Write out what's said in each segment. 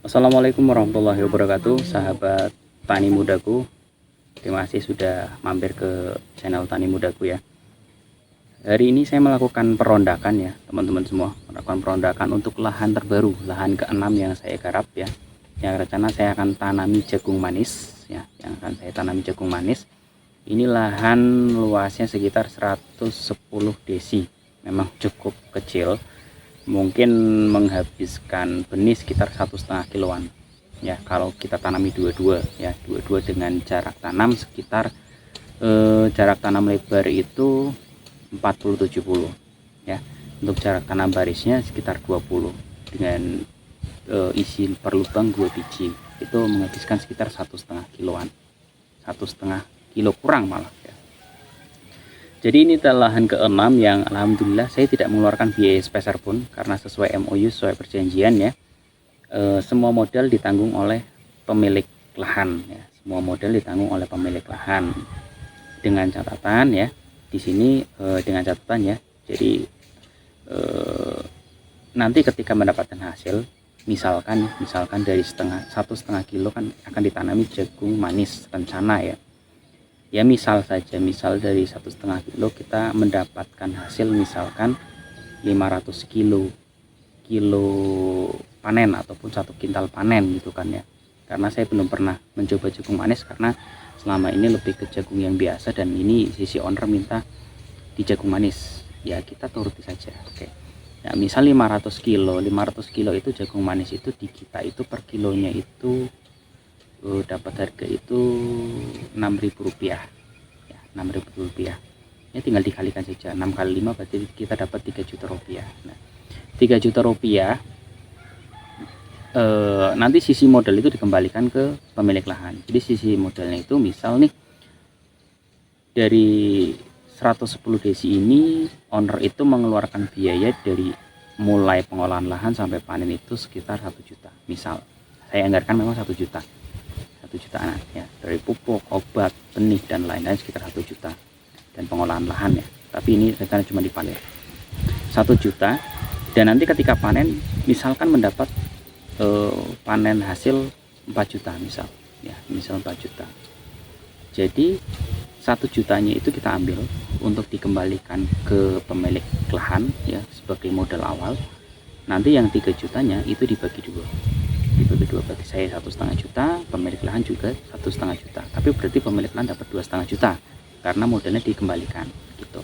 Assalamualaikum warahmatullahi wabarakatuh, sahabat tani mudaku. Terima kasih sudah mampir ke channel tani mudaku ya. Hari ini saya melakukan perondakan ya teman-teman semua, melakukan perondakan untuk lahan terbaru, lahan ke-6 yang saya garap ya. Yang rencana saya akan tanami jagung manis ya, Ini lahan luasnya sekitar 110 desi, memang cukup kecil. Mungkin menghabiskan benih sekitar 1,5 kiloan ya kalau kita tanami dua-dua ya, dengan jarak tanam sekitar jarak tanam lebar itu 40-70 ya. Untuk jarak tanam barisnya sekitar 20 dengan isi per lubang 2 biji, itu menghabiskan sekitar 1,5 kiloan, 1,5 kilo kurang malah ya. Jadi ini lahan ke-6 yang alhamdulillah saya tidak mengeluarkan biaya sepeser pun, karena sesuai MOU, sesuai perjanjian ya. Semua modal ditanggung oleh pemilik lahan ya. Semua modal ditanggung oleh pemilik lahan. Dengan catatan ya, di sini dengan catatan ya. Jadi nanti ketika mendapatkan hasil, misalkan dari 1,5 kilo kan akan ditanami jagung manis rencana ya. Ya misal dari 1,5 kilo kita mendapatkan hasil misalkan 500 kilo panen ataupun 1 kintal panen gitu kan ya. Karena saya belum pernah mencoba jagung manis, karena selama ini lebih ke jagung yang biasa, dan ini sisi owner minta di jagung manis ya, kita turuti saja. Oke. Nah misal 500 kilo itu jagung manis itu di kita itu per kilonya itu dapat harga itu Rp6.000 ya, Rp6.000 ya. Tinggal dikalikan saja, 6 kali 5 berarti kita dapat Rp3 juta. Nah Rp3 juta nanti sisi modal itu dikembalikan ke pemilik lahan. Jadi sisi modalnya itu misal nih dari 110 desi ini owner itu mengeluarkan biaya dari mulai pengolahan lahan sampai panen itu sekitar 1 juta. Misal saya anggarkan memang 1 jutaan ya, dari pupuk, obat, benih dan lain-lain sekitar 1 juta, dan pengolahan lahan ya. Tapi ini rencana cuma dipanen 1 juta, dan nanti ketika panen misalkan mendapat panen hasil 4 juta misal 4 juta. Jadi 1 jutanya itu kita ambil untuk dikembalikan ke pemilik lahan ya sebagai modal awal. Nanti yang 3 jutanya itu dibagi dua, berarti saya 1,5 juta, pemilik lahan juga 1,5 juta. Tapi berarti pemilik lahan dapat 2,5 juta karena modalnya dikembalikan gitu.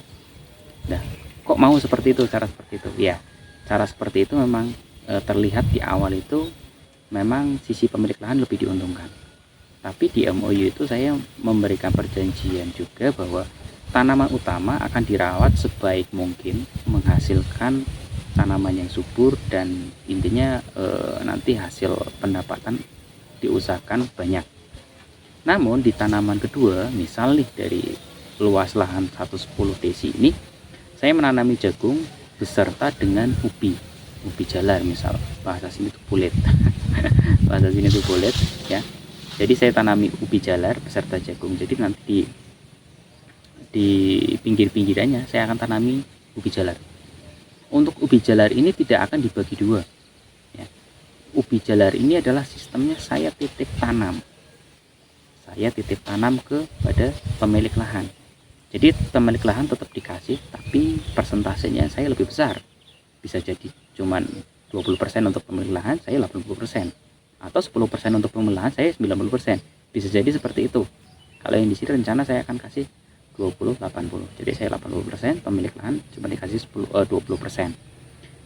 Nah kok mau seperti itu, cara seperti itu ya, cara seperti itu memang terlihat di awal itu memang sisi pemilik lahan lebih diuntungkan. Tapi di MOU itu saya memberikan perjanjian juga bahwa tanaman utama akan dirawat sebaik mungkin, menghasilkan tanaman yang subur, dan intinya nanti hasil pendapatan diusahakan banyak. Namun di tanaman kedua, misal nih dari luas lahan 110 desi ini saya menanami jagung beserta dengan ubi jalar, misal bahasa sini itu bulet bahasa sini itu bulet ya. Jadi saya tanami ubi jalar beserta jagung. Jadi nanti di pinggir-pinggirannya saya akan tanami ubi jalar. Untuk ubi jalar ini tidak akan dibagi dua ya. Ubi jalar ini adalah sistemnya saya titip tanam kepada pemilik lahan. Jadi pemilik lahan tetap dikasih, tapi persentasenya saya lebih besar. Bisa jadi cuman 20% untuk pemilik lahan, saya 80%, atau 10% untuk pemilik lahan, saya 90%. Bisa jadi seperti itu. Kalau yang di sini rencana saya akan kasih 20-80, jadi saya 80%, pemilik lahan cuma dikasih 20%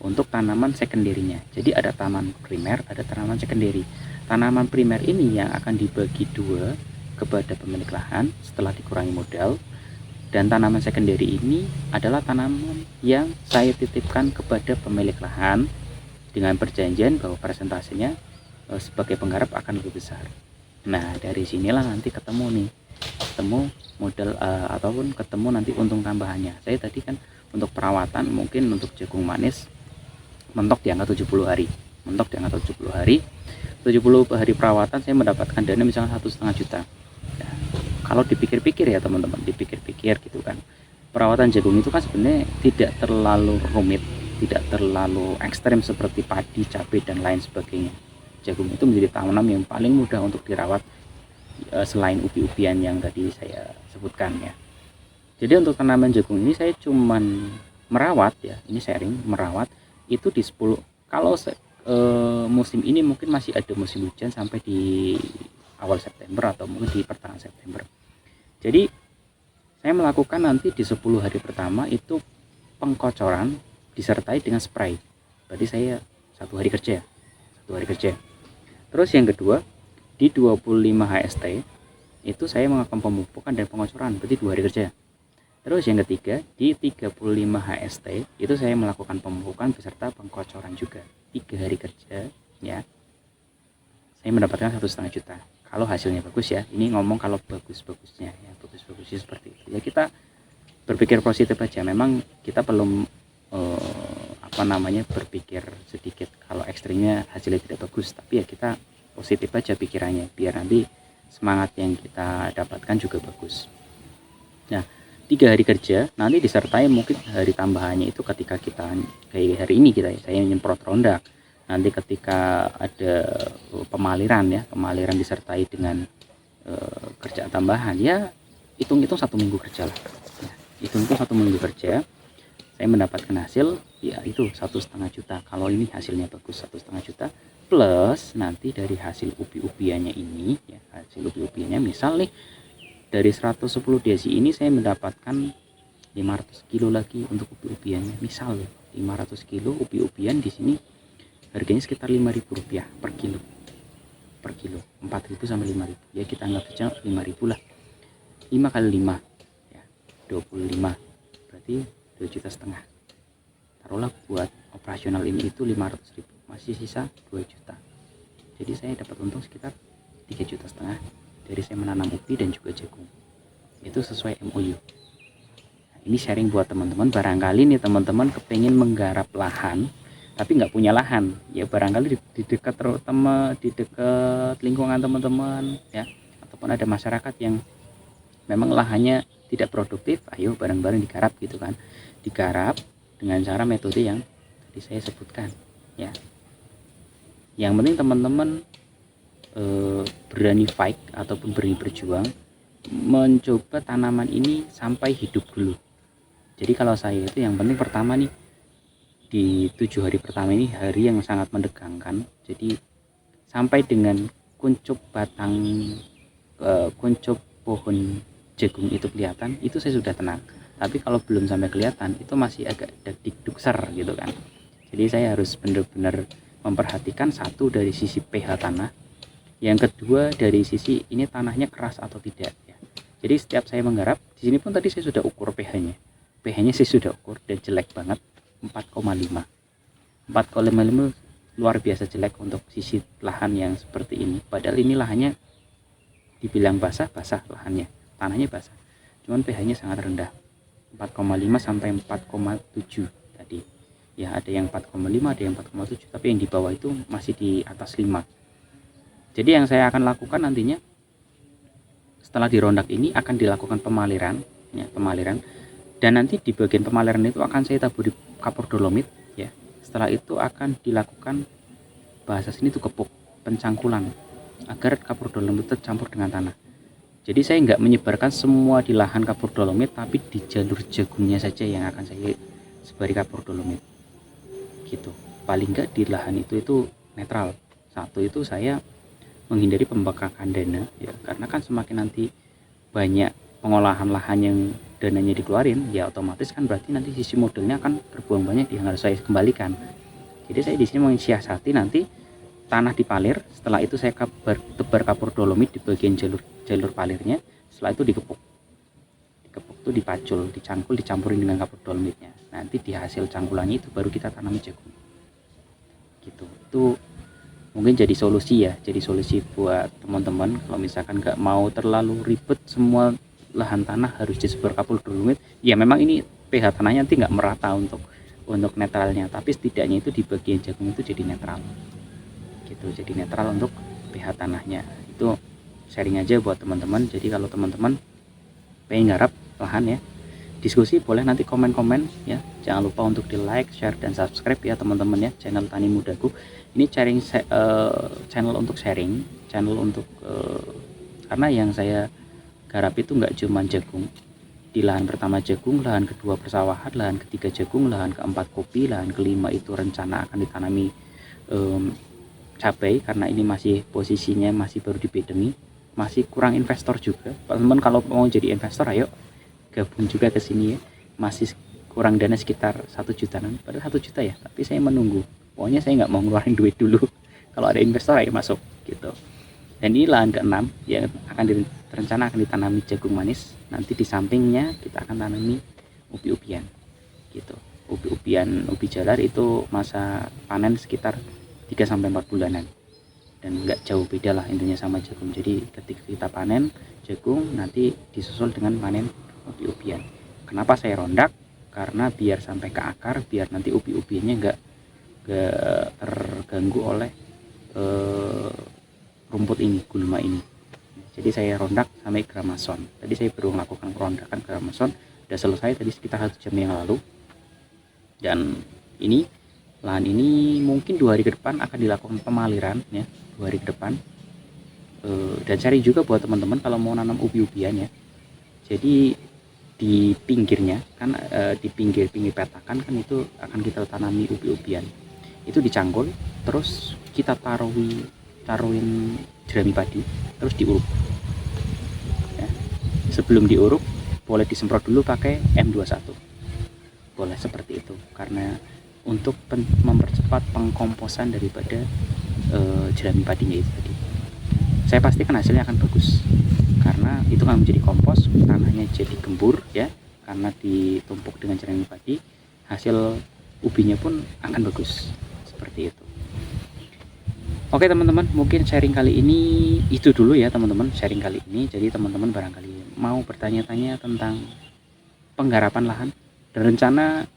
untuk tanaman sekunderinya. Jadi ada tanaman primer, ada tanaman sekunderi. Tanaman primer ini yang akan dibagi dua kepada pemilik lahan setelah dikurangi modal, dan tanaman sekunderi ini adalah tanaman yang saya titipkan kepada pemilik lahan dengan perjanjian bahwa persentasenya sebagai penggarap akan lebih besar. Nah dari sinilah nanti ketemu modal ataupun ketemu nanti untung tambahannya. Saya tadi kan untuk perawatan mungkin untuk jagung manis mentok di angka 70 hari. 70 hari perawatan saya mendapatkan dana misalnya 1,5 juta. Nah, kalau dipikir-pikir ya teman-teman, gitu kan, perawatan jagung itu kan sebenarnya tidak terlalu rumit, tidak terlalu ekstrem seperti padi, cabai dan lain sebagainya. jagung itu menjadi tanaman yang paling mudah untuk dirawat selain ubi-ubian yang tadi saya sebutkan ya. Jadi untuk tanaman jagung ini saya cuman merawat ya, ini sharing merawat itu di 10, kalau musim ini mungkin masih ada musim hujan sampai di awal September atau mungkin di pertengahan September. Jadi saya melakukan nanti di 10 hari pertama itu pengkocoran disertai dengan spray. Berarti saya 1 hari kerja. Terus yang kedua di 25 HST itu saya melakukan pemupukan dan pengocoran, berarti 2 hari kerja. Terus yang ketiga di 35 HST itu saya melakukan pemupukan beserta pengkocoran juga, 3 hari kerja ya. Saya mendapatkan 1,5 juta kalau hasilnya bagus ya. Ini ngomong kalau bagus-bagusnya ya, bagus-bagusnya seperti itu ya. Kita berpikir positif aja, memang kita belum berpikir sedikit kalau ekstrimnya hasilnya tidak bagus, tapi ya kita positif aja pikirannya biar nanti semangat yang kita dapatkan juga bagus. Nah 3 hari kerja nanti disertai mungkin hari tambahannya itu ketika kita kayak hari ini saya nyemprot rondak, nanti ketika ada pemaliran disertai dengan kerja tambahan ya, hitung-hitung 1 minggu kerja lah ya, hitung-hitung 1 minggu kerja saya mendapatkan hasil ya itu 1,5 juta. Kalau ini hasilnya bagus 1,5 juta plus nanti dari hasil ubi-ubiannya ini ya, hasil ubi-ubiannya misal nih dari 110 desi ini saya mendapatkan 500 kilo lagi untuk ubi-ubiannya, misal 500 kilo ubi-ubian di sini harganya sekitar Rp5.000 per kilo, 4.000 sampai 5.000 ya, kita anggap saja 5.000 lah, 5 kali 5 ya 25, berarti 2,5 juta. Taruhlah buat operasional ini itu 500.000, masih sisa 2 juta. Jadi saya dapat untung sekitar 3,5 juta dari saya menanam ubi dan juga jagung. Itu sesuai MOU. Nah, ini sharing buat teman-teman, barangkali nih teman-teman kepengen menggarap lahan tapi nggak punya lahan ya, barangkali di dekat terutama di dekat lingkungan teman-teman ya, ataupun ada masyarakat yang memang lahannya tidak produktif, ayo bareng-bareng digarap gitu kan, digarap dengan cara metode yang tadi saya sebutkan ya. Yang penting teman-teman berani fight ataupun berani berjuang mencoba tanaman ini sampai hidup dulu. Jadi kalau saya itu yang penting pertama nih di 7 hari pertama ini hari yang sangat mendegangkan, jadi sampai dengan kuncup batang kuncup pohon jagung itu kelihatan, itu saya sudah tenang. Tapi kalau belum sampai kelihatan itu masih agak dikdukser gitu kan. Jadi saya harus benar-benar memperhatikan satu dari sisi pH tanah, yang kedua dari sisi ini tanahnya keras atau tidak ya. Jadi setiap saya menggarap di sini pun tadi saya sudah ukur pH-nya saya sudah ukur dan jelek banget, 4,5 luar biasa jelek untuk sisi lahan yang seperti ini. Padahal ini lahannya dibilang basah lahannya, tanahnya basah, cuman pH-nya sangat rendah, 4,5 sampai 4,7 tadi ya, ada yang 4,5 ada yang 4,7, tapi yang di bawah itu masih di atas 5. Jadi yang saya akan lakukan nantinya setelah dirondak ini akan dilakukan pemaliran ya, dan nanti di bagian pemaliran itu akan saya taburi kapur dolomit ya. Setelah itu akan dilakukan bahasa sini itu kepuk, pencangkulan agar kapur dolomit tercampur dengan tanah. Jadi saya nggak menyebarkan semua di lahan kapur dolomit, tapi di jalur jagungnya saja yang akan saya sebari kapur dolomit gitu. Paling nggak di lahan itu netral. Satu itu saya menghindari pembakakan dana ya, karena kan semakin nanti banyak pengolahan lahan yang dananya dikeluarin ya, otomatis kan berarti nanti sisi modalnya akan terbuang banyak yang harus saya kembalikan. Jadi saya di sini mensiasati nanti tanah dipalir, setelah itu saya tebar kapur dolomit di bagian jalur palirnya, setelah itu dikepuk itu dipacul, dicangkul, dicampurin dengan kapur dolomitnya. Nanti di hasil cangkulannya itu baru kita tanam jagung gitu. Itu mungkin jadi solusi ya, jadi solusi buat teman-teman kalau misalkan nggak mau terlalu ribet semua lahan tanah harus disebar kapur dolomit ya. Memang ini pH tanahnya nanti nggak merata untuk netralnya, tapi setidaknya itu di bagian jagung itu jadi netral gitu, jadi netral untuk pH tanahnya. Itu sharing aja buat teman-teman. Jadi kalau teman-teman pengen garap lahan ya, diskusi boleh nanti komen-komen ya. Jangan lupa untuk di like, share, dan subscribe ya teman-teman ya channel Tani Mudaku. Ini channel untuk sharing, channel untuk karena yang saya garap itu nggak cuma jagung. Di lahan pertama jagung, lahan kedua persawahan, lahan ketiga jagung, lahan keempat kopi, lahan kelima itu rencana akan ditanami cabai, karena ini masih posisinya masih baru dibedengi, masih kurang investor juga. Teman-teman kalau mau jadi investor ayo gabung juga ke sini ya. Masih kurang dana sekitar 1 jutaan, padahal 1 juta ya, tapi saya menunggu. Pokoknya saya nggak mau ngeluarin duit dulu. Kalau ada investor ayo masuk gitu. Dan ini lahan ke-6 yang rencana akan ditanami jagung manis. Nanti di sampingnya kita akan tanami ubi-ubian gitu. Ubi-ubian, ubi jalar itu masa panen sekitar 3-4 bulanan, dan nggak jauh beda lah intinya sama jagung. Jadi ketika kita panen jagung nanti disusul dengan panen ubi-ubian. Kenapa saya rondak? Karena biar sampai ke akar, biar nanti ubi-ubiannya nggak terganggu oleh rumput ini, gulma ini. Jadi saya rondak sampai gramason. Tadi saya baru melakukan perondakan gramason, udah selesai tadi sekitar 1 jam yang lalu. Dan ini lahan ini mungkin 2 hari ke depan akan dilakukan pemaliran ya, 2 hari ke depan. Dan cari juga buat teman-teman kalau mau nanam ubi-ubian ya. Jadi di pinggirnya kan di pinggir petakan kan itu akan kita tanami ubi-ubian. Itu dicangkul, terus kita taruhin jerami padi, terus diuruk ya. Sebelum diuruk boleh disemprot dulu pakai M21, boleh seperti itu, karena untuk mempercepat pengkomposan daripada jerami padinya itu tadi. Saya pastikan hasilnya akan bagus, karena itu akan menjadi kompos, tanahnya jadi gembur ya, karena ditumpuk dengan jerami padi, hasil ubinya pun akan bagus seperti itu. Oke teman-teman, mungkin sharing kali ini itu dulu ya teman-teman, sharing kali ini. Jadi teman-teman barangkali mau bertanya-tanya tentang penggarapan lahan, dan rencana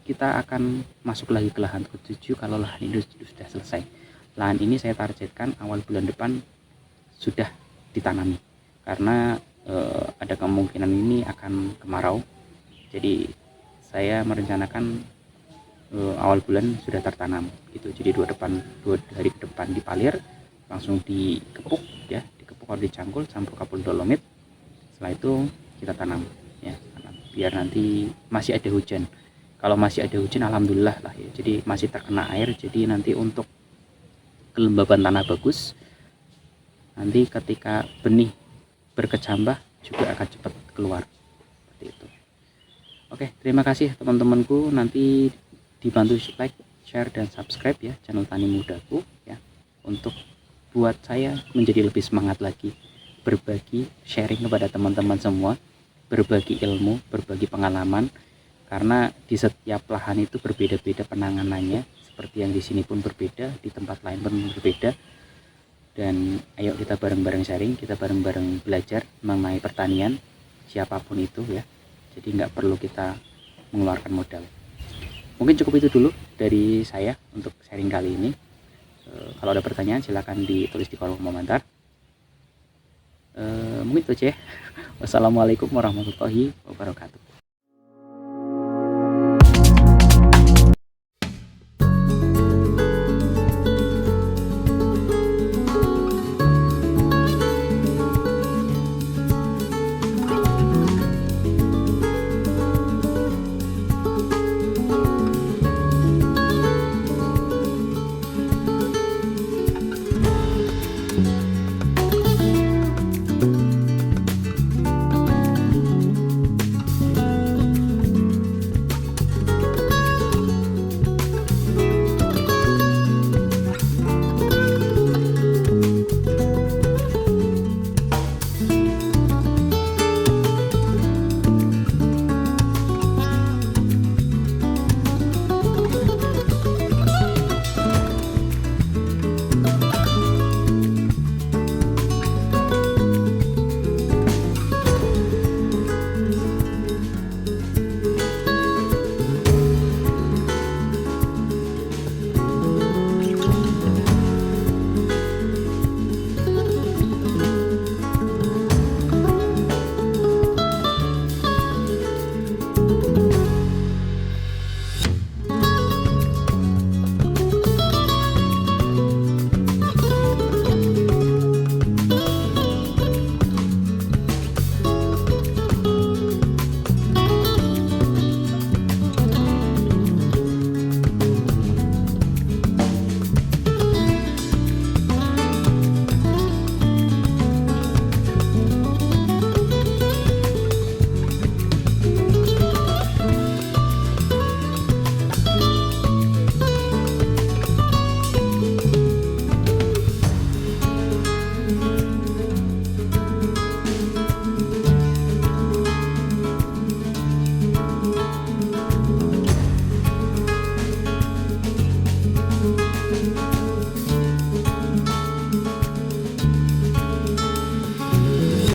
kita akan masuk lagi ke lahan ke-7 kalau lahan ini sudah selesai. Lahan ini saya targetkan awal bulan depan sudah ditanami, karena ada kemungkinan ini akan kemarau. Jadi saya merencanakan awal bulan sudah tertanam gitu. Jadi 2 hari ke depan dipalir, langsung dikepuk ya, dikepuk atau dicangkul campur kapur dolomit. Setelah itu kita tanam ya, biar nanti masih ada hujan. Kalau masih ada hujan alhamdulillah lah ya, jadi masih terkena air, jadi nanti untuk kelembaban tanah bagus, nanti ketika benih berkecambah juga akan cepat keluar seperti itu. Oke, terima kasih teman-temanku, nanti dibantu like, share, dan subscribe ya channel Tani Mudaku ya, untuk buat saya menjadi lebih semangat lagi berbagi, sharing kepada teman-teman semua, berbagi ilmu, berbagi pengalaman, karena di setiap lahan itu berbeda-beda penanganannya, seperti yang di sini pun berbeda, di tempat lain pun berbeda. Dan ayo kita bareng-bareng sharing, kita bareng-bareng belajar mengenai pertanian siapapun itu ya. Jadi nggak perlu kita mengeluarkan modal. Mungkin cukup itu dulu dari saya untuk sharing kali ini. Kalau ada pertanyaan silahkan ditulis di kolom komentar. Mungkin itu aja ya. Wassalamualaikum warahmatullahi wabarakatuh.